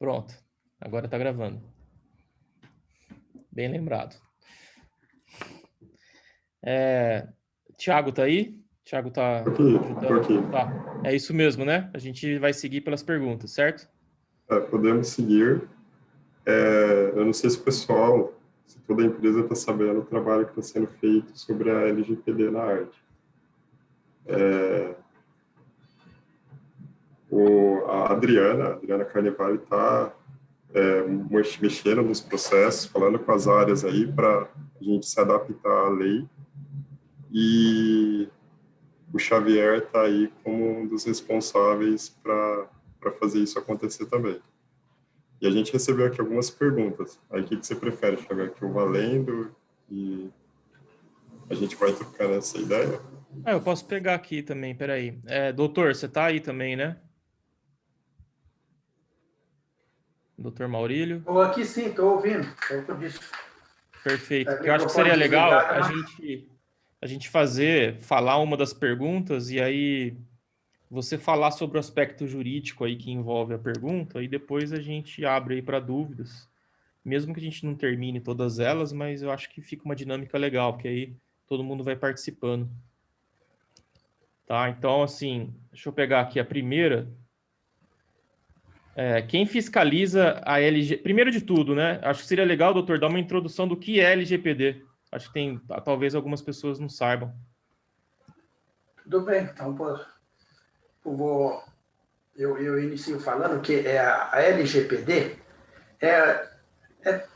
Pronto, agora está gravando. Bem lembrado. Thiago tá aí? Thiago tá Tô aqui. Tá. É isso mesmo, né? A gente vai seguir pelas perguntas, certo? Podemos seguir. Eu não sei se o pessoal, se toda a empresa está sabendo o trabalho que está sendo feito sobre a LGPD na arte. A Adriana Carnevale está mexendo nos processos, falando com as áreas aí para a gente se adaptar à lei. E o Xavier está aí como um dos responsáveis para fazer isso acontecer também. E a gente recebeu aqui algumas perguntas. Aí, o que você prefere, Xavier? Que eu vá lendo e a gente vai trocando essa ideia? Eu posso pegar aqui também, peraí. Doutor, você tá aí também, né? Doutor Maurílio? Estou aqui sim, estou ouvindo. Perfeito. O Porque eu acho que microfone seria legal desligado, mas... a gente falar uma das perguntas e aí você falar sobre o aspecto jurídico aí que envolve a pergunta e depois a gente abre aí para dúvidas. Mesmo que a gente não termine todas elas, mas eu acho que fica uma dinâmica legal, porque aí todo mundo vai participando. Tá? Então, assim, deixa eu pegar aqui a primeira. Quem fiscaliza a LG... Primeiro de tudo, né? Acho que seria legal, doutor, dar uma introdução do que é LGPD. Acho que talvez algumas pessoas não saibam. Tudo bem, então eu inicio falando que a LGPD é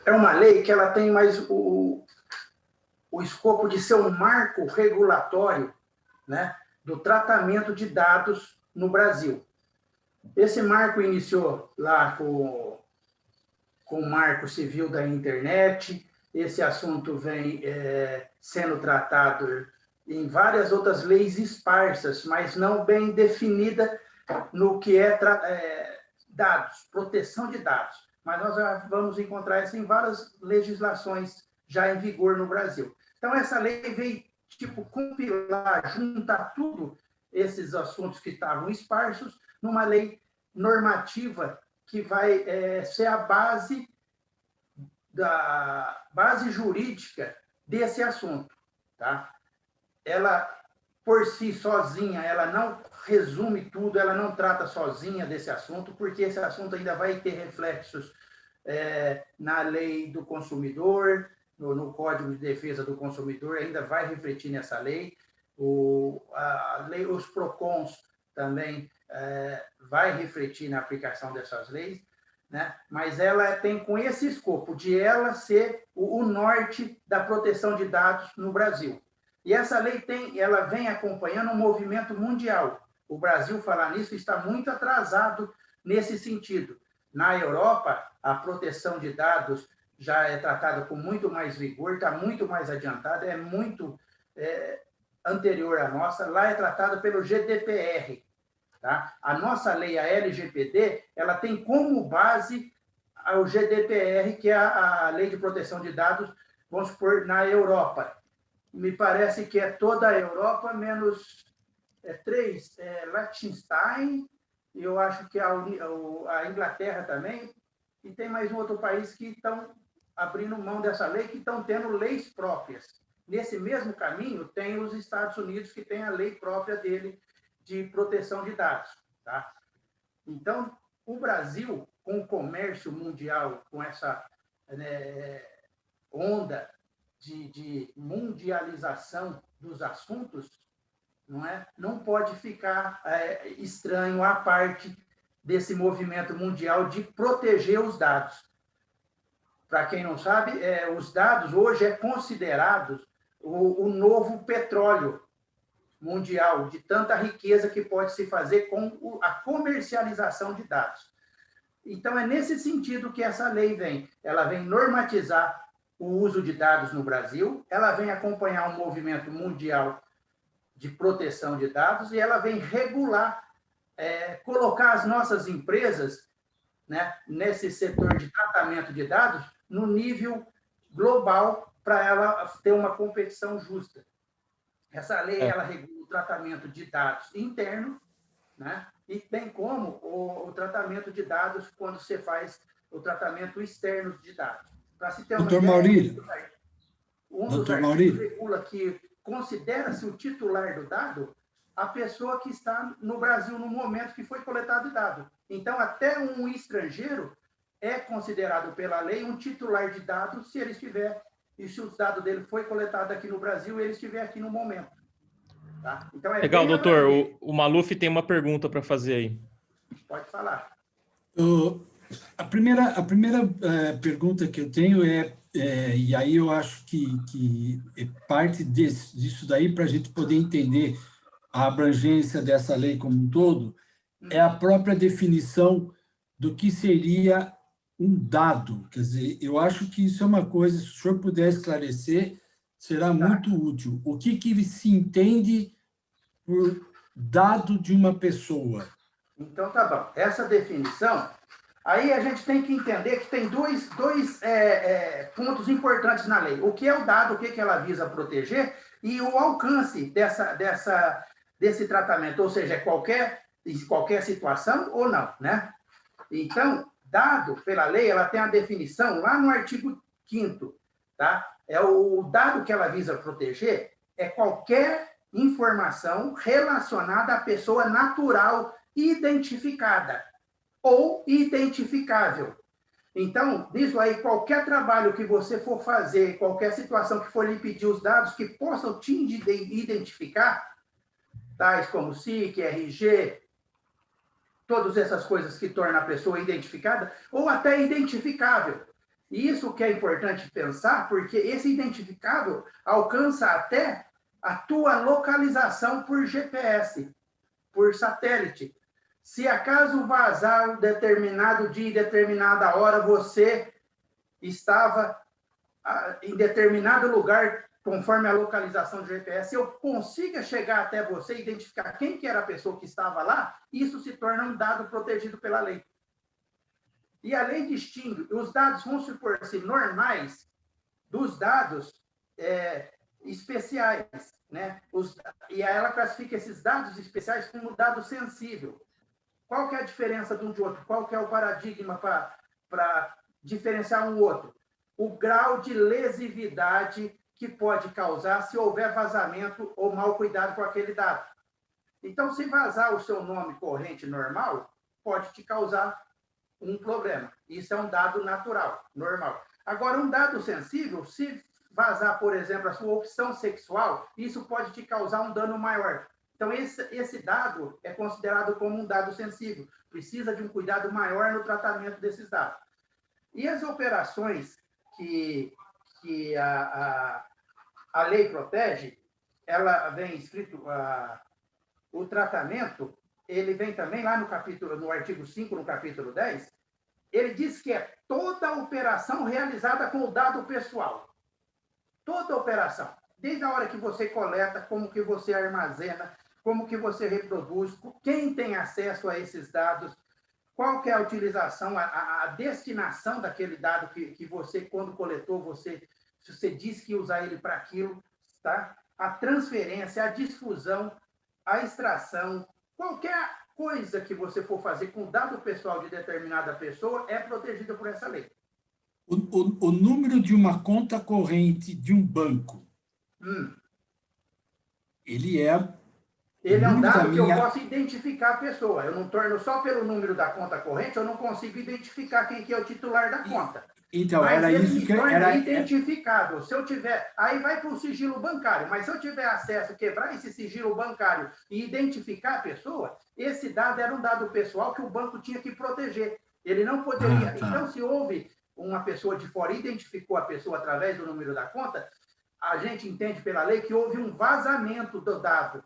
uma lei que ela tem mais o escopo de ser um marco regulatório, né, do tratamento de dados no Brasil. Esse marco iniciou lá com o Marco Civil da Internet. Esse assunto vem sendo tratado em várias outras leis esparsas, mas não bem definida no que dados, proteção de dados. Mas nós já vamos encontrar isso em várias legislações já em vigor no Brasil. Então, essa lei veio, compilar, juntar tudo esses assuntos que estavam esparsos numa lei normativa que vai ser a base jurídica desse assunto. Tá? Ela, por si sozinha, ela não resume tudo, ela não trata sozinha desse assunto, porque esse assunto ainda vai ter reflexos na lei do consumidor, no Código de Defesa do Consumidor, ainda vai refletir nessa lei. Os PROCONs também vai refletir na aplicação dessas leis, né? Mas ela tem com esse escopo de ela ser o norte da proteção de dados no Brasil. E essa lei ela vem acompanhando um movimento mundial. O Brasil, falar nisso, está muito atrasado nesse sentido. Na Europa, a proteção de dados já é tratada com muito mais vigor, está muito mais adiantada, é muito anterior à nossa. Lá é tratado pelo GDPR. Tá? A nossa lei, a LGPD, ela tem como base o GDPR, que é a Lei de Proteção de Dados, vamos supor, na Europa. Me parece que é toda a Europa, menos três, Liechtenstein, e eu acho que a Inglaterra também, e tem mais um outro país que estão abrindo mão dessa lei, que estão tendo leis próprias. Nesse mesmo caminho, tem os Estados Unidos, que tem a lei própria dele de proteção de dados. Tá? Então, o Brasil, com o comércio mundial, com essa onda de mundialização dos assuntos, não pode ficar estranho à parte desse movimento mundial de proteger os dados. Para quem não sabe, os dados hoje é considerado o novo petróleo mundial, de tanta riqueza que pode se fazer com a comercialização de dados. Então, é nesse sentido que essa lei vem. Ela vem normatizar o uso de dados no Brasil, ela vem acompanhar um movimento mundial de proteção de dados e ela vem regular, colocar as nossas empresas, né, nesse setor de tratamento de dados no nível global para ela ter uma competição justa. Essa lei ela regula o tratamento de dados internos, né, e tem como o tratamento de dados quando você faz o tratamento externo de dados. Para se ter uma Doutor ideia, Maurílio, um dos doutor artigos Maurílio, regula que considera-se o titular do dado a pessoa que está no Brasil no momento que foi coletado o dado. Então, até um estrangeiro é considerado pela lei um titular de dados se ele estiver, e se os dados dele foi coletado aqui no Brasil, ele estiver aqui no momento. Tá? Então, é Legal, bem doutor. abrangente. O Maluf tem uma pergunta para fazer aí. Pode falar. a primeira pergunta que eu tenho e aí eu acho que é parte disso daí para a gente poder entender a abrangência dessa lei como um todo, é a própria definição do que seria um dado. Quer dizer, eu acho que isso é uma coisa, se o senhor puder esclarecer, será muito útil. O que se entende por dado de uma pessoa? Então, tá bom. Essa definição, aí a gente tem que entender que tem dois pontos importantes na lei. O que é o dado, o que ela visa proteger e o alcance desse tratamento, ou seja, qualquer situação ou não, né? Então, dado pela lei, ela tem a definição lá no artigo 5º, tá? É o dado que ela visa proteger é qualquer informação relacionada à pessoa natural identificada ou identificável. Então, diz aí, qualquer trabalho que você for fazer, qualquer situação que for lhe pedir os dados que possam te identificar, tais como SIC, RG, todas essas coisas que tornam a pessoa identificada, ou até identificável. E isso que é importante pensar, porque esse identificável alcança até a tua localização por GPS, por satélite. Se acaso vazar um determinado dia e determinada hora, você estava em determinado lugar, conforme a localização do GPS, eu consiga chegar até você, identificar quem que era a pessoa que estava lá, isso se torna um dado protegido pela lei. E a lei distingue os dados, vamos supor assim, normais, dos dados especiais, né? E aí ela classifica esses dados especiais como dado sensível. Qual que é a diferença de um de outro? Qual que é o paradigma para diferenciar um outro? O grau de lesividade que pode causar se houver vazamento ou mau cuidado com aquele dado. Então, se vazar o seu nome corrente normal, pode te causar um problema. Isso é um dado natural, normal. Agora, um dado sensível, se vazar, por exemplo, a sua opção sexual, isso pode te causar um dano maior. Então, esse dado é considerado como um dado sensível. Precisa de um cuidado maior no tratamento desses dados. E as operações que a lei protege, ela vem escrito, o tratamento, ele vem também lá no artigo 5, no capítulo 10, ele diz que é toda operação realizada com o dado pessoal. Toda operação. Desde a hora que você coleta, como que você armazena, como que você reproduz, quem tem acesso a esses dados, qual que é a utilização, a destinação daquele dado que você, quando coletou, você disse que ia usar ele para aquilo, tá? A transferência, a difusão, a extração, qualquer coisa que você for fazer com dado pessoal de determinada pessoa é protegida por essa lei. O número de uma conta corrente de um banco, ele é um dado que eu posso identificar a pessoa. Eu não torno só pelo número da conta corrente, eu não consigo identificar quem que é o titular da conta. Então, mas era ele isso me que torna identificável. Se eu tiver, aí vai para o sigilo bancário, mas se eu tiver acesso, quebrar esse sigilo bancário e identificar a pessoa, esse dado era um dado pessoal que o banco tinha que proteger. Ele não poderia. Tá. Então, se houve uma pessoa de fora identificou a pessoa através do número da conta, a gente entende pela lei que houve um vazamento do dado.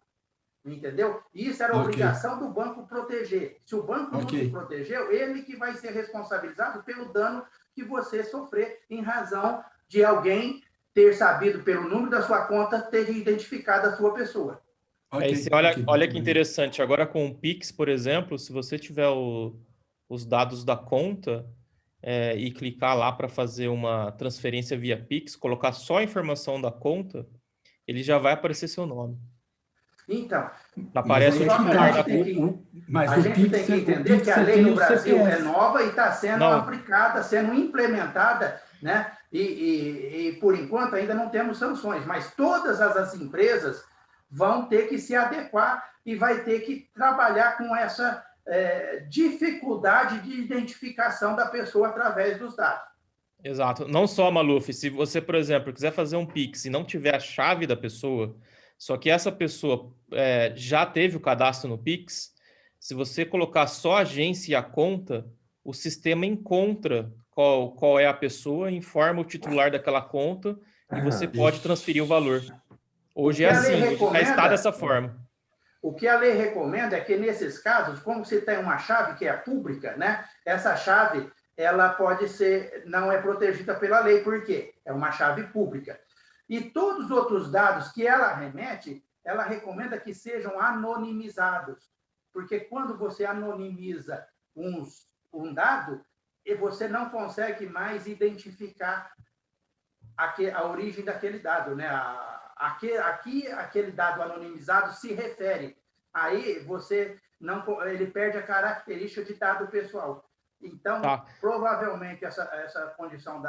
Entendeu? Isso era a obrigação do banco proteger. Se o banco não te protegeu, ele que vai ser responsabilizado pelo dano que você sofrer em razão de alguém ter sabido pelo número da sua conta ter identificado a sua pessoa. Olha que interessante. Agora com o Pix, por exemplo, se você tiver os dados da conta e clicar lá para fazer uma transferência via Pix, colocar só a informação da conta, ele já vai aparecer seu nome. Então, Aparece só que a gente tem que entender que a lei no Brasil é nova e está sendo aplicada, sendo implementada, né? E por enquanto ainda não temos sanções, mas todas as empresas vão ter que se adequar e vai ter que trabalhar com essa dificuldade de identificação da pessoa através dos dados. Exato. Não só, Maluf, se você, por exemplo, quiser fazer um Pix e não tiver a chave da pessoa, só que essa pessoa já teve o cadastro no Pix, se você colocar só a agência e a conta, o sistema encontra qual é a pessoa, informa o titular daquela conta e você pode transferir o valor. Hoje é assim, hoje já está dessa forma. O que a lei recomenda é que, nesses casos, como você tem uma chave que é pública, né? Essa chave ela pode ser, não é protegida pela lei, por quê? É uma chave pública. E todos os outros dados que ela remete, ela recomenda que sejam anonimizados, porque quando você anonimiza um dado, você não consegue mais identificar a origem daquele dado, né? Aquele dado anonimizado se refere. Aí ele perde a característica de dado pessoal. Então, provavelmente, essa condição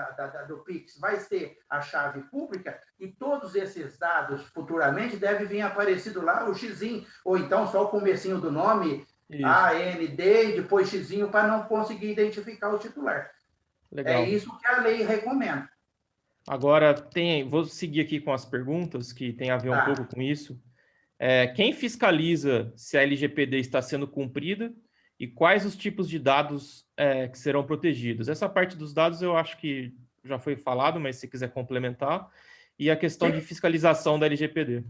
do Pix vai ser a chave pública e todos esses dados, futuramente, devem vir aparecido lá, o xizinho, ou então só o comecinho do nome, AND, e depois xizinho, para não conseguir identificar o titular. Legal. É isso que a lei recomenda. Agora, vou seguir aqui com as perguntas, que tem a ver um pouco com isso. Quem fiscaliza se a LGPD está sendo cumprida e quais os tipos de dados que serão protegidos? Essa parte dos dados eu acho que já foi falado, mas se quiser complementar. E a questão de fiscalização da LGPD.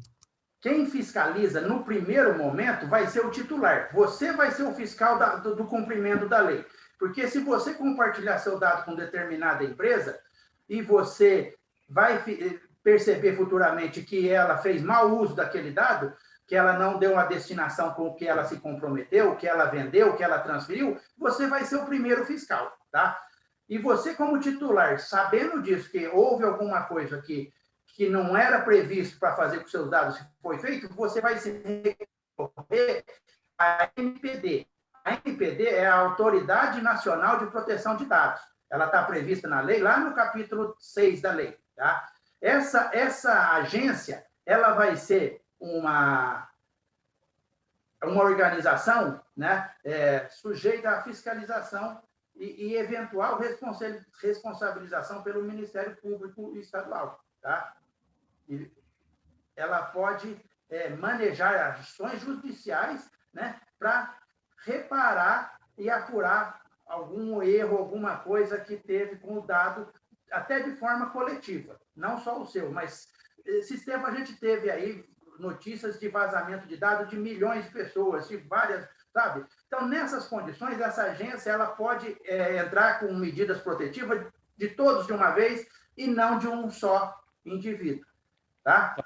Quem fiscaliza, no primeiro momento, vai ser o titular. Você vai ser o fiscal do cumprimento da lei. Porque se você compartilhar seu dado com determinada empresa e você vai perceber futuramente que ela fez mau uso daquele dado, que ela não deu uma destinação com o que ela se comprometeu, o que ela vendeu, o que ela transferiu, você vai ser o primeiro fiscal, tá? E você, como titular, sabendo disso, que houve alguma coisa que não era previsto para fazer com seus dados, foi feito, você vai se recorrer à ANPD. A ANPD é a Autoridade Nacional de Proteção de Dados. Ela está prevista na lei, lá no capítulo 6 da lei, tá? Essa agência, ela vai ser uma organização, né, sujeita à fiscalização e eventual responsabilização pelo Ministério Público Estadual, tá? E ela pode manejar ações judiciais, né, para reparar e apurar algum erro, alguma coisa que teve com o dado, até de forma coletiva, não só o seu, mas esse tempo a gente teve aí notícias de vazamento de dados de milhões de pessoas, de várias, sabe? Então, nessas condições, essa agência ela pode entrar com medidas protetivas de todos de uma vez e não de um só indivíduo, tá?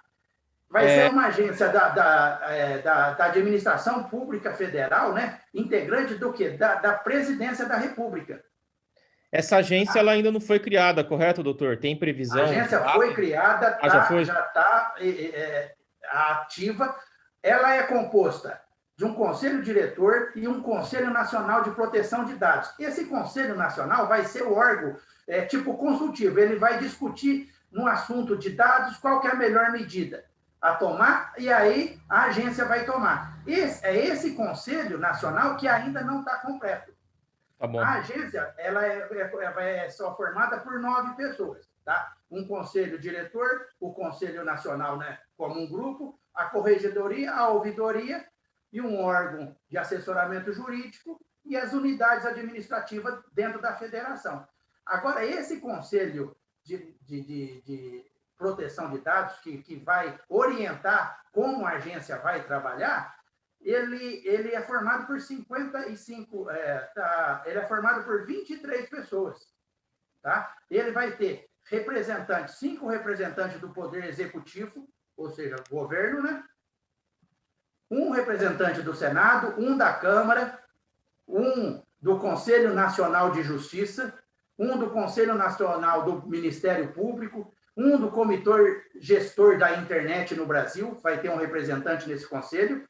Vai ser uma agência da Administração Pública Federal, né? Integrante do quê? Da Presidência da República. Essa agência ela ainda não foi criada, correto, doutor? Tem previsão? A agência foi criada, já está ativa. Ela é composta de um conselho diretor e um conselho nacional de proteção de dados. Esse conselho nacional vai ser o órgão tipo consultivo. Ele vai discutir no assunto de dados qual que é a melhor medida a tomar, e aí a agência vai tomar. Esse Conselho Nacional que ainda não está completo. Tá bom. A agência ela é só formada por 9 pessoas, tá? Um conselho diretor, o Conselho Nacional, né, como um grupo, a corregedoria, a ouvidoria e um órgão de assessoramento jurídico e as unidades administrativas dentro da federação. Agora, esse Conselho de proteção de dados, que vai orientar como a agência vai trabalhar, ele é formado por 55, ele é formado por 23 pessoas, tá? Ele vai ter 5 representantes do Poder Executivo, ou seja, governo, né? Um representante do Senado, um da Câmara, um do Conselho Nacional de Justiça, um do Conselho Nacional do Ministério Público, um do comitê gestor da internet no Brasil, vai ter um representante nesse conselho.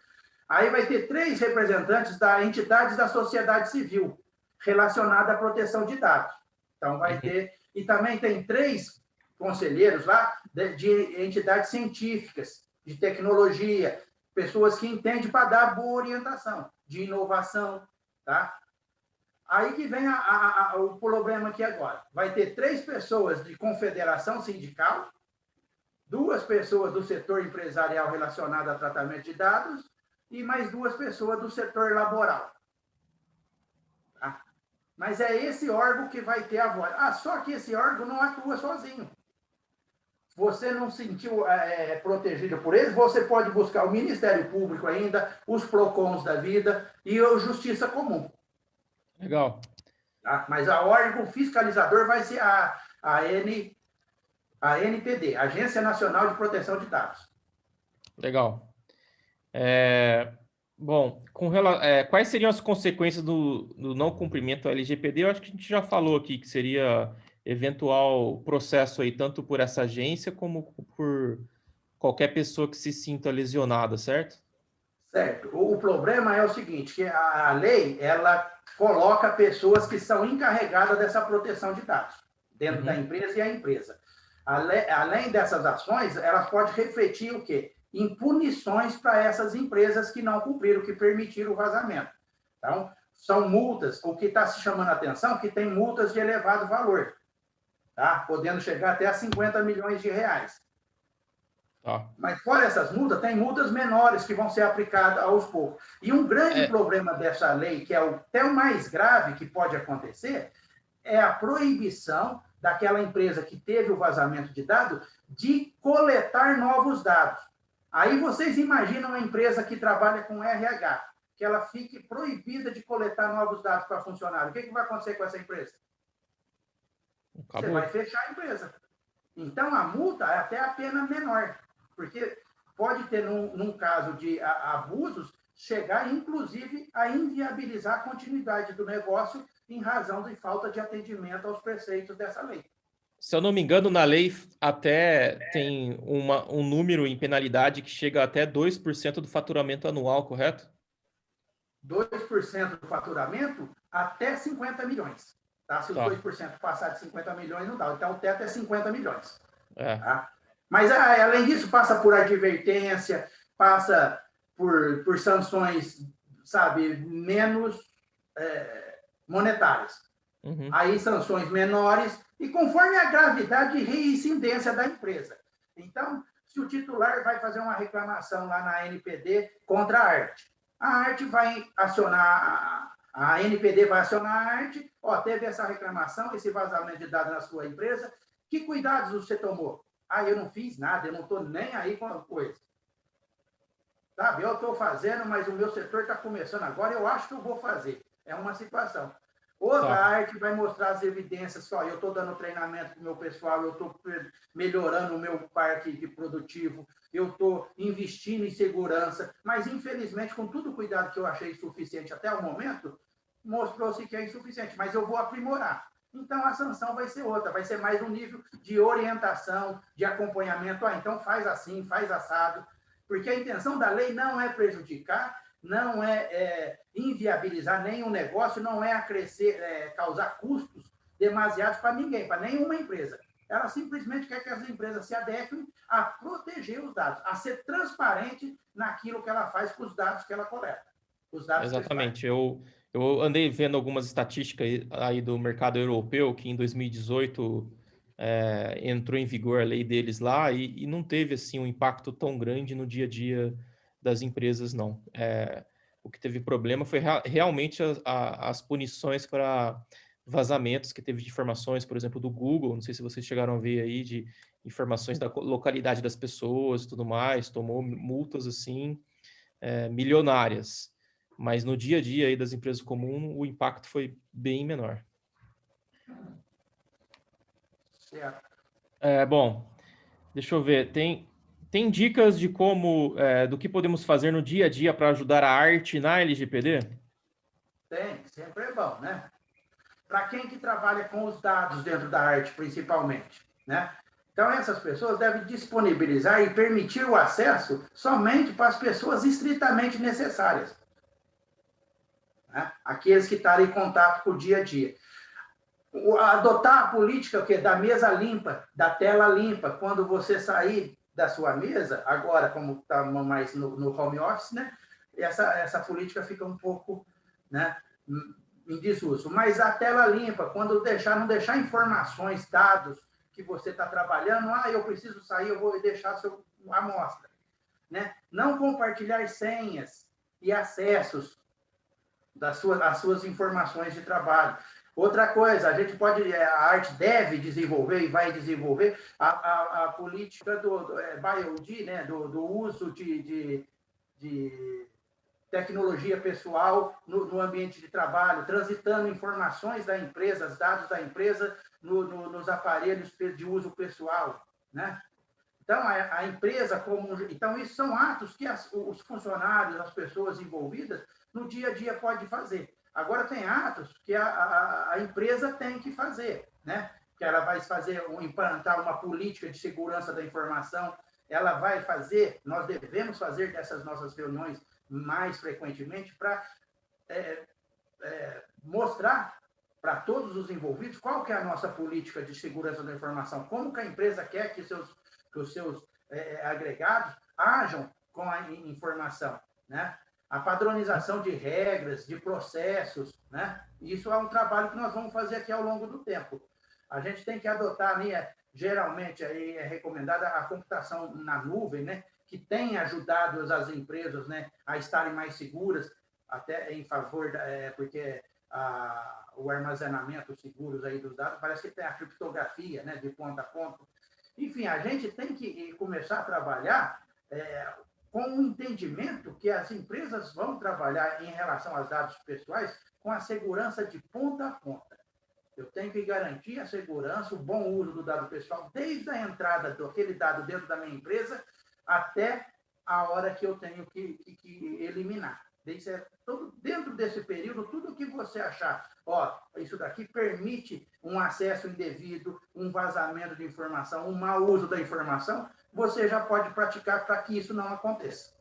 Aí vai ter 3 representantes da entidades da sociedade civil relacionada à proteção de dados. Então, vai ter... E também tem 3 conselheiros lá de entidades científicas, de tecnologia, pessoas que entendem para dar boa orientação, de inovação, tá? Aí que vem o problema aqui agora. Vai ter 3 pessoas de confederação sindical, 2 pessoas do setor empresarial relacionado a tratamento de dados e mais 2 pessoas do setor laboral. Tá? Mas é esse órgão que vai ter a voz. Só que esse órgão não atua sozinho. Você não se sentiu protegido por eles, você pode buscar o Ministério Público ainda, os PROCONs da vida e a Justiça Comum. Legal. Tá? Mas o órgão fiscalizador vai ser a ANPD, Agência Nacional de Proteção de Dados. Legal. Bom, quais seriam as consequências do não cumprimento da LGPD? Eu acho que a gente já falou aqui, que seria eventual processo aí, tanto por essa agência como por qualquer pessoa que se sinta lesionada, certo? Certo. O problema é o seguinte, que a lei, ela coloca pessoas que são encarregadas dessa proteção de dados, dentro da empresa e a empresa. Além dessas ações, elas podem refletir o quê? Em punições para essas empresas que não cumpriram, que permitiram o vazamento. Então, são multas, o que está se chamando a atenção, que tem multas de elevado valor, tá? Podendo chegar até a 50 milhões de reais. Mas fora essas multas, tem multas menores que vão ser aplicadas aos poucos. E um grande problema dessa lei, que é até o mais grave que pode acontecer, é a proibição daquela empresa que teve o vazamento de dados de coletar novos dados. Aí vocês imaginam uma empresa que trabalha com RH, que ela fique proibida de coletar novos dados para funcionário. O que vai acontecer com essa empresa? Acabou. Você vai fechar a empresa. Então, a multa é até a pena menor, porque pode ter, num caso de abusos, chegar, inclusive, a inviabilizar a continuidade do negócio em razão de falta de atendimento aos preceitos dessa lei. Se eu não me engano, na lei até tem um número em penalidade que chega até 2% do faturamento anual, correto? 2% do faturamento até 50 milhões. Tá? Se os 2% passar de 50 milhões, não dá. Então, o teto é 50 milhões. Tá? Mas, além disso, passa por advertência, passa por sanções, sabe, menos monetárias. Aí, sanções menores, e conforme a gravidade e reincidência da empresa. Então, se o titular vai fazer uma reclamação lá na ANPD contra a arte vai acionar, a ANPD vai acionar a arte, teve essa reclamação, esse vazamento de dados na sua empresa, que cuidados você tomou? Eu não fiz nada, eu não estou nem aí com a coisa. Sabe, eu estou fazendo, mas o meu setor está começando agora, eu acho que eu vou fazer. É uma situação. Outra arte vai mostrar as evidências, eu estou dando treinamento para o meu pessoal, eu estou melhorando o meu parque produtivo, eu estou investindo em segurança, mas, infelizmente, com todo o cuidado que eu achei suficiente até o momento, mostrou-se que é insuficiente, mas eu vou aprimorar. Então, a sanção vai ser outra, vai ser mais um nível de orientação, de acompanhamento. Então, faz assim, faz assado, porque a intenção da lei não é prejudicar, não é inviabilizar nenhum negócio, não é causar custos demasiados para ninguém, para nenhuma empresa. Ela simplesmente quer que as empresas se adequem a proteger os dados, a ser transparente naquilo que ela faz com os dados que ela coleta. Os dados Exatamente. Eu andei vendo algumas estatísticas aí do mercado europeu, que em 2018 entrou em vigor a lei deles lá e não teve assim um impacto tão grande no dia a dia das empresas, não. O que teve problema foi realmente as punições para vazamentos que teve de informações, por exemplo, do Google, não sei se vocês chegaram a ver aí, de informações da localidade das pessoas e tudo mais, tomou multas assim milionárias, mas no dia a dia aí das empresas comuns o impacto foi bem menor. Certo. Bom, deixa eu ver, tem dicas de como, do que podemos fazer no dia a dia para ajudar a arte na LGPD? Tem, sempre é bom, né? Para quem que trabalha com os dados dentro da arte, principalmente, né? Então, essas pessoas devem disponibilizar e permitir o acesso somente para as pessoas estritamente necessárias, né? Aqueles que estarem em contato com o dia a dia. Adotar a política da mesa limpa, da tela limpa, quando você sair da sua mesa, agora, como está mais no home office, né? Essa política fica um pouco, né, em desuso. Mas a tela limpa, quando não deixar informações, dados que você está trabalhando, eu preciso sair, eu vou deixar a amostra, né? Não compartilhar senhas e acessos às suas informações de trabalho. Outra coisa, a arte deve desenvolver e vai desenvolver a política do BioD, né, do uso de tecnologia pessoal no ambiente de trabalho, transitando informações da empresa, os dados da empresa nos aparelhos de uso pessoal, né? Então, a empresa Então, isso são atos que os funcionários, as pessoas envolvidas, no dia a dia podem fazer. Agora, tem atos que a empresa tem que fazer, né? Que ela vai implantar uma política de segurança da informação, ela vai fazer, nós devemos fazer dessas nossas reuniões mais frequentemente para mostrar para todos os envolvidos qual que é a nossa política de segurança da informação, como que a empresa quer que os seus agregados ajam com a informação, né? A padronização de regras, de processos, né? Isso é um trabalho que nós vamos fazer aqui ao longo do tempo. A gente tem que adotar, geralmente, aí é recomendada a computação na nuvem, né? Que tem ajudado as empresas, né, a estarem mais seguras, até em favor, porque o armazenamento seguros aí dos dados, parece que tem a criptografia, né, de ponta a ponta. Enfim, a gente tem que começar a trabalhar com o entendimento que as empresas vão trabalhar em relação aos dados pessoais com a segurança de ponta a ponta. Eu tenho que garantir a segurança, o bom uso do dado pessoal, desde a entrada daquele dado dentro da minha empresa até a hora que eu tenho que eliminar. Dentro desse período, tudo que você achar, isso daqui permite um acesso indevido, um vazamento de informação, um mau uso da informação, você já pode praticar para que isso não aconteça.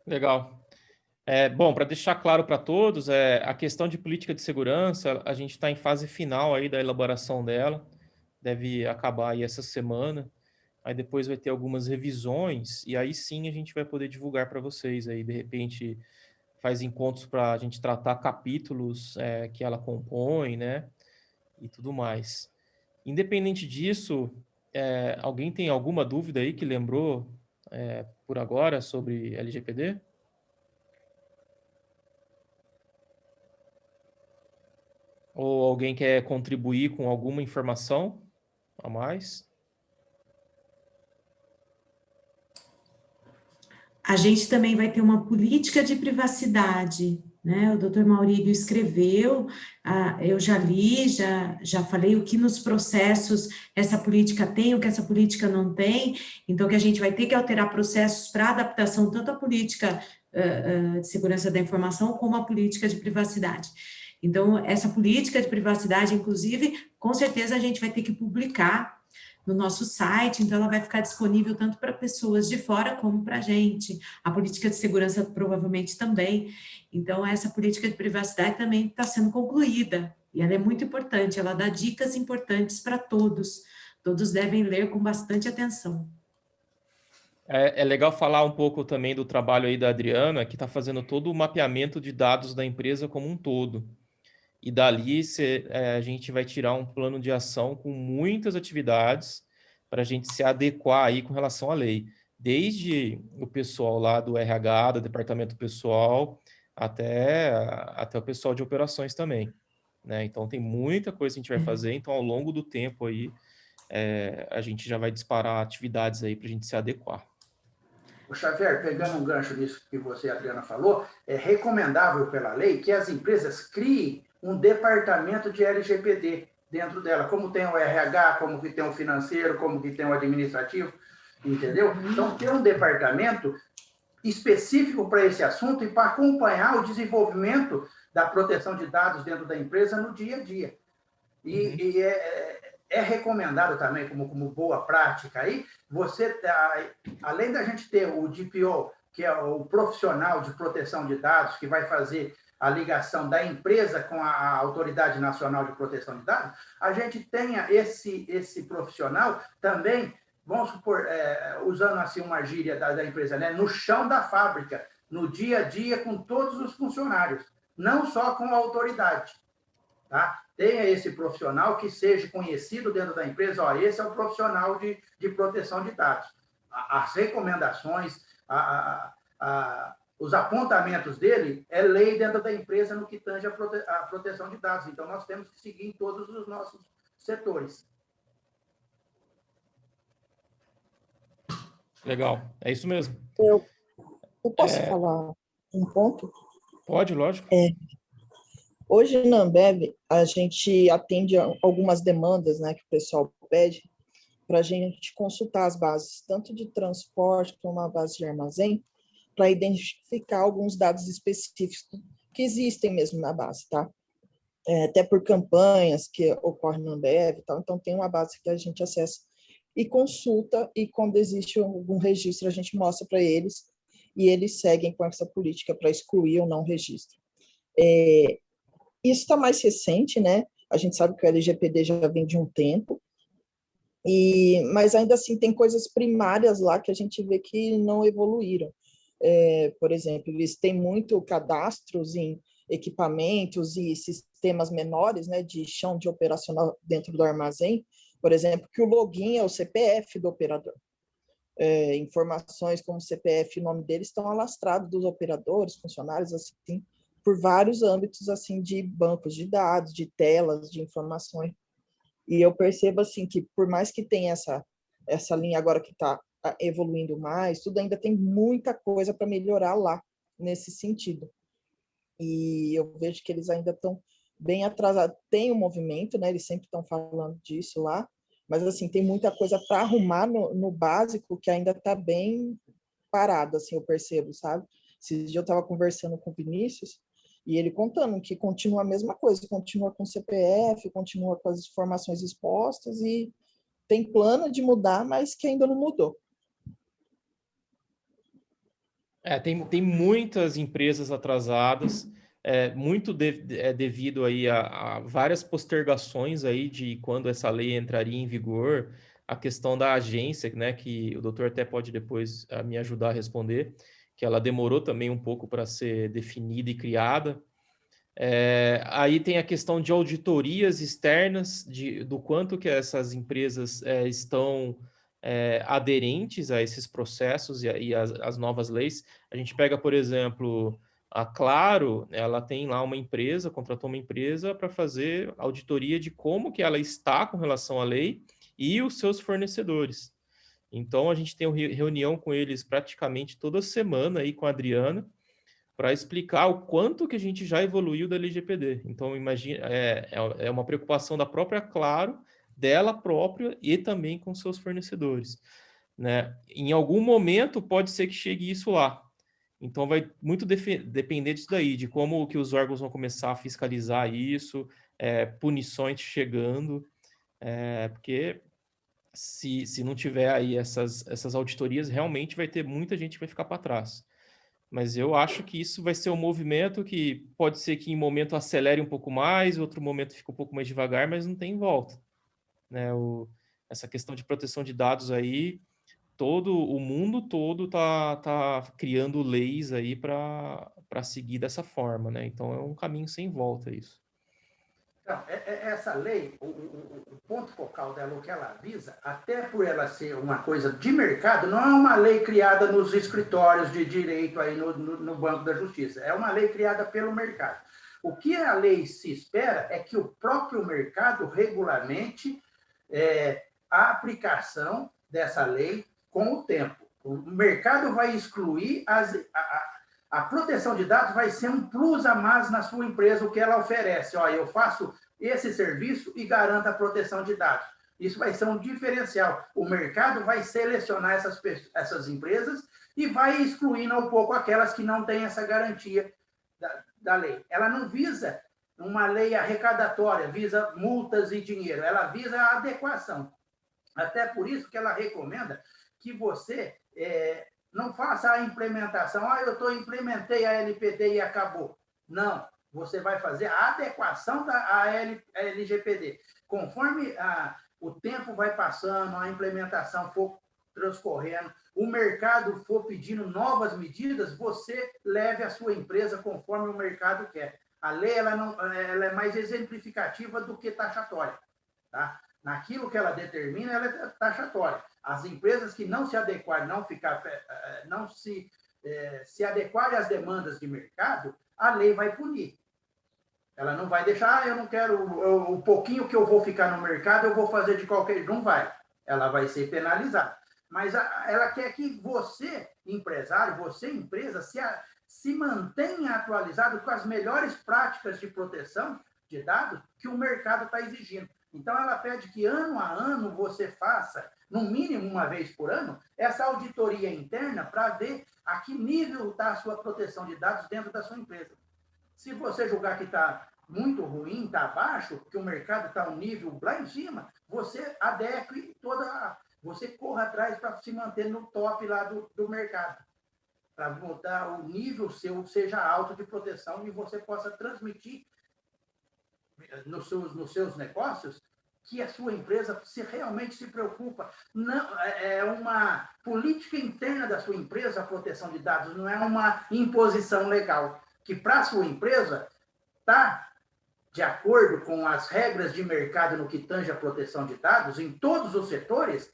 Legal. Bom, para deixar claro para todos, a questão de política de segurança, a gente está em fase final aí da elaboração dela, deve acabar aí essa semana, aí depois vai ter algumas revisões, e aí sim a gente vai poder divulgar para vocês, aí de repente faz encontros para a gente tratar capítulos que ela compõe, né, e tudo mais. Independente disso, alguém tem alguma dúvida aí que lembrou por agora sobre LGPD? Ou alguém quer contribuir com alguma informação a mais? A gente também vai ter uma política de privacidade, né? O doutor Maurílio escreveu, eu já li, já falei o que nos processos essa política tem, o que essa política não tem, então que a gente vai ter que alterar processos para adaptação tanto à política de segurança da informação como à política de privacidade. Então, essa política de privacidade, inclusive, com certeza a gente vai ter que publicar no nosso site, então ela vai ficar disponível tanto para pessoas de fora como para a gente. A política de segurança provavelmente também. Então, essa política de privacidade também está sendo concluída, e ela é muito importante, ela dá dicas importantes para todos. Todos devem ler com bastante atenção. É legal falar um pouco também do trabalho aí da Adriana, que está fazendo todo o mapeamento de dados da empresa como um todo. E dali a gente vai tirar um plano de ação com muitas atividades para a gente se adequar aí com relação à lei. Desde o pessoal lá do RH, do departamento pessoal, até o pessoal de operações também, né? Então tem muita coisa que a gente vai fazer, então ao longo do tempo aí a gente já vai disparar atividades aí para a gente se adequar. O Xavier, pegando um gancho nisso que você, Adriana, falou, é recomendável pela lei que as empresas criem um departamento de LGPD dentro dela, como tem o RH, como que tem o financeiro, como que tem o administrativo, entendeu? Então, ter um departamento específico para esse assunto e para acompanhar o desenvolvimento da proteção de dados dentro da empresa no dia a dia. E É recomendado também, como boa prática aí, você, além da gente ter o DPO, que é o profissional de proteção de dados, que vai fazer a ligação da empresa com a Autoridade Nacional de Proteção de Dados, a gente tenha esse profissional também, vamos supor, usando assim uma gíria da empresa, né, no chão da fábrica, no dia a dia com todos os funcionários, não só com a autoridade. Tá? Tenha esse profissional que seja conhecido dentro da empresa, ó, esse é o profissional de proteção de dados. As recomendações, os apontamentos dele é lei dentro da empresa no que tange a proteção de dados. Então, nós temos que seguir em todos os nossos setores. Legal, é isso mesmo. Eu posso falar um ponto? Pode, lógico. Hoje, na Ambev, a gente atende algumas demandas, né, que o pessoal pede para a gente consultar as bases, tanto de transporte como a base de armazém, para identificar alguns dados específicos que existem mesmo na base, tá? Até por campanhas que ocorrem na Ambev e tal, então tem uma base que a gente acessa e consulta, e quando existe algum registro, a gente mostra para eles, e eles seguem com essa política para excluir ou não o registro. Isso está mais recente, né? A gente sabe que o LGPD já vem de um tempo, mas ainda assim tem coisas primárias lá que a gente vê que não evoluíram. Por exemplo, eles têm muito cadastros em equipamentos e sistemas menores, né, de chão de operacional dentro do armazém, por exemplo, que o login é o CPF do operador. Informações como CPF e o nome deles estão alastrados dos operadores, funcionários, assim, por vários âmbitos assim de bancos de dados, de telas, de informações. E eu percebo assim que por mais que tenha essa linha agora que está evoluindo mais, tudo ainda tem muita coisa para melhorar lá nesse sentido. E eu vejo que eles ainda estão bem atrasados. Tem um movimento, né? Eles sempre estão falando disso lá, mas assim tem muita coisa para arrumar no básico que ainda está bem parado, assim eu percebo, sabe? Esse dia eu estava conversando com o Vinícius e ele contando que continua a mesma coisa, continua com o CPF, continua com as informações expostas e tem plano de mudar, mas que ainda não mudou. Tem muitas empresas atrasadas, muito devido aí a várias postergações aí de quando essa lei entraria em vigor, a questão da agência, né, que o doutor até pode depois me ajudar a responder, que ela demorou também um pouco para ser definida e criada. Aí tem a questão de auditorias externas, do quanto que essas empresas estão aderentes a esses processos e as novas leis. A gente pega, por exemplo, a Claro, ela tem lá uma empresa, contratou uma empresa para fazer auditoria de como que ela está com relação à lei e os seus fornecedores. Então, a gente tem reunião com eles praticamente toda semana aí com a Adriana, para explicar o quanto que a gente já evoluiu da LGPD. Então, imagina, é uma preocupação da própria Claro, dela própria e também com seus fornecedores, né? Em algum momento pode ser que chegue isso lá. Então, vai muito depender disso daí, de como que os órgãos vão começar a fiscalizar isso, punições chegando, porque se não tiver aí essas auditorias, realmente vai ter muita gente que vai ficar para trás. Mas eu acho que isso vai ser um movimento que pode ser que em momento acelere um pouco mais, outro momento fica um pouco mais devagar, mas não tem volta, né? Essa questão de proteção de dados aí, o mundo todo tá criando leis aí para seguir dessa forma, né? Então é um caminho sem volta isso. Então, essa lei, o ponto focal dela, o que ela visa, até por ela ser uma coisa de mercado, não é uma lei criada nos escritórios de direito aí no Banco da Justiça, é uma lei criada pelo mercado. O que a lei se espera é que o próprio mercado regulamente a aplicação dessa lei com o tempo. O mercado vai excluir a proteção de dados vai ser um plus a mais na sua empresa, o que ela oferece. Olha, eu faço esse serviço e garanto a proteção de dados. Isso vai ser um diferencial. O mercado vai selecionar essas empresas e vai excluindo um pouco aquelas que não têm essa garantia da lei. Ela não visa uma lei arrecadatória, visa multas e dinheiro, ela visa a adequação. Até por isso que ela recomenda que você não faça a implementação, eu implementei a LPD e acabou. Não, você vai fazer a adequação da LGPD. Conforme o tempo vai passando, a implementação for transcorrendo, o mercado for pedindo novas medidas, você leve a sua empresa conforme o mercado quer. A lei ela é mais exemplificativa do que taxatória. Tá? Naquilo que ela determina, ela é taxatória. As empresas que não se adequarem, não se adequarem às demandas de mercado, a lei vai punir. Ela não vai deixar, eu não quero, o pouquinho que eu vou ficar no mercado, eu vou fazer de qualquer jeito. Não vai. Ela vai ser penalizada. Mas ela quer que você, empresário, você, empresa, se mantenha atualizado com as melhores práticas de proteção de dados que o mercado está exigindo. Então, ela pede que, ano a ano, você faça, no mínimo uma vez por ano, essa auditoria interna para ver a que nível está a sua proteção de dados dentro da sua empresa. Se você julgar que está muito ruim, está abaixo, que o mercado está um nível lá em cima, você adeque você corra atrás para se manter no top lá do mercado, para botar o nível seu seja alto de proteção e você possa transmitir nos seus negócios que a sua empresa realmente se preocupa. Não, é uma política interna da sua empresa a proteção de dados, não é uma imposição legal, que para a sua empresa está de acordo com as regras de mercado no que tange a proteção de dados, em todos os setores,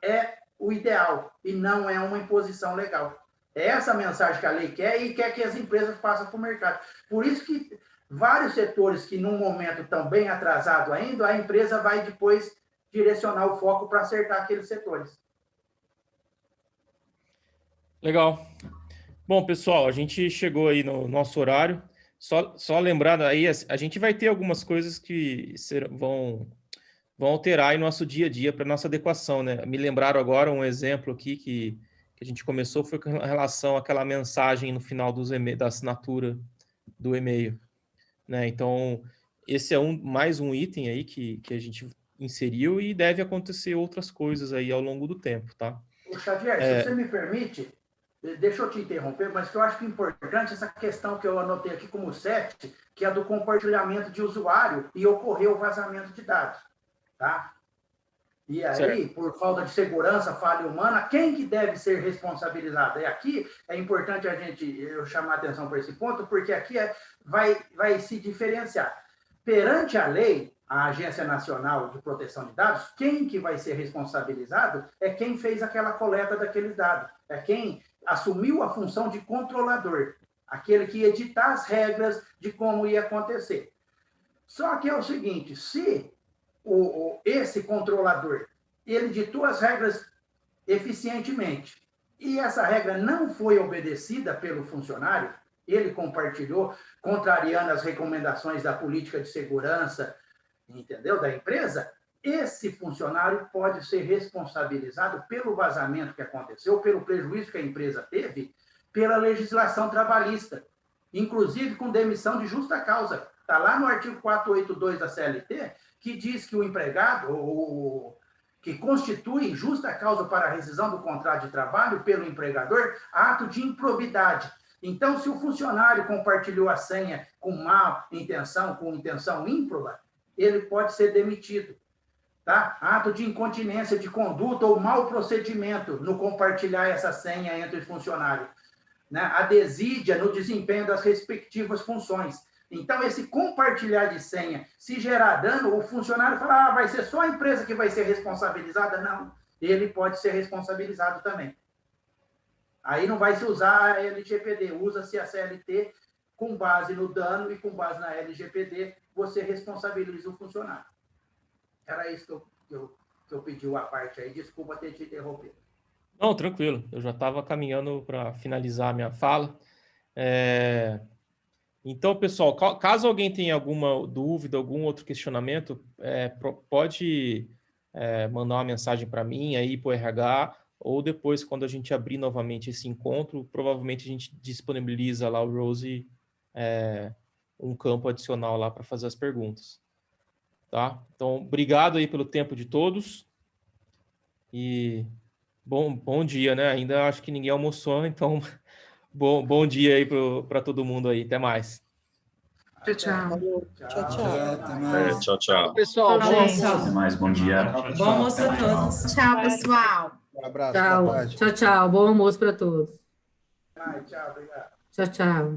é o ideal, e não é uma imposição legal. É essa a mensagem que a lei quer e quer que as empresas passem para o mercado. Por isso que vários setores que, num momento estão bem atrasados ainda, a empresa vai depois direcionar o foco para acertar aqueles setores. Legal. Bom, pessoal, a gente chegou aí no nosso horário. Só lembrando aí, a gente vai ter algumas coisas que vão alterar aí nosso dia a dia para nossa adequação, né? Me lembraram agora um exemplo aqui que a gente começou, foi com relação àquela mensagem no final da assinatura do e-mail, né? Então, esse é mais um item aí que a gente inseriu e deve acontecer outras coisas aí ao longo do tempo, tá? O Xavier, se você me permite, deixa eu te interromper, mas que eu acho que é importante essa questão que eu anotei aqui como 7, que é a do compartilhamento de usuário e ocorreu o vazamento de dados. Tá? E aí, certo, por falta de segurança, falha humana, quem que deve ser responsabilizado? E aqui é importante eu chamar a atenção para esse ponto, porque aqui vai se diferenciar. Perante a lei, a Agência Nacional de Proteção de Dados, quem que vai ser responsabilizado é quem fez aquela coleta daqueles dados, é quem assumiu a função de controlador, aquele que ia editar as regras de como ia acontecer. Só que é o seguinte, se esse controlador, ele ditou as regras eficientemente, e essa regra não foi obedecida pelo funcionário, ele compartilhou, contrariando as recomendações da política de segurança, entendeu, da empresa, esse funcionário pode ser responsabilizado pelo vazamento que aconteceu, pelo prejuízo que a empresa teve, pela legislação trabalhista, inclusive com demissão de justa causa. Está lá no artigo 482 da CLT, que diz que o empregado, que constitui justa causa para a rescisão do contrato de trabalho pelo empregador, ato de improbidade. Então, se o funcionário compartilhou a senha com má intenção, com intenção ímproba, ele pode ser demitido. Tá? Ato de incontinência de conduta ou mau procedimento no compartilhar essa senha entre os funcionários. Né? A desídia no desempenho das respectivas funções. Então, esse compartilhar de senha, se gerar dano, o funcionário fala, vai ser só a empresa que vai ser responsabilizada? Não, ele pode ser responsabilizado também. Aí não vai se usar a LGPD, usa-se a CLT com base no dano e com base na LGPD, você responsabiliza o funcionário. Era isso que eu pedi a parte aí, desculpa ter te interrompido. Não, tranquilo, eu já estava caminhando para finalizar a minha fala. Então, pessoal, caso alguém tenha alguma dúvida, algum outro questionamento, pode mandar uma mensagem para mim, aí para o RH, ou depois, quando a gente abrir novamente esse encontro, provavelmente a gente disponibiliza lá o Rose um campo adicional lá para fazer as perguntas. Tá? Então, obrigado aí pelo tempo de todos. E bom dia, né? Ainda acho que ninguém almoçou, então bom dia aí para todo mundo aí. Até mais. Tchau, tchau. Tchau, tchau. Até mais. Tchau, tchau. Pessoal, Tchau, bom pessoal. almoço. Até mais, bom dia. Bom almoço a todos. Tchau, pessoal. Um abraço. Boa Tchau. tarde. Tchau, tchau. Bom almoço para todos. Tchau, obrigado. Tchau, tchau.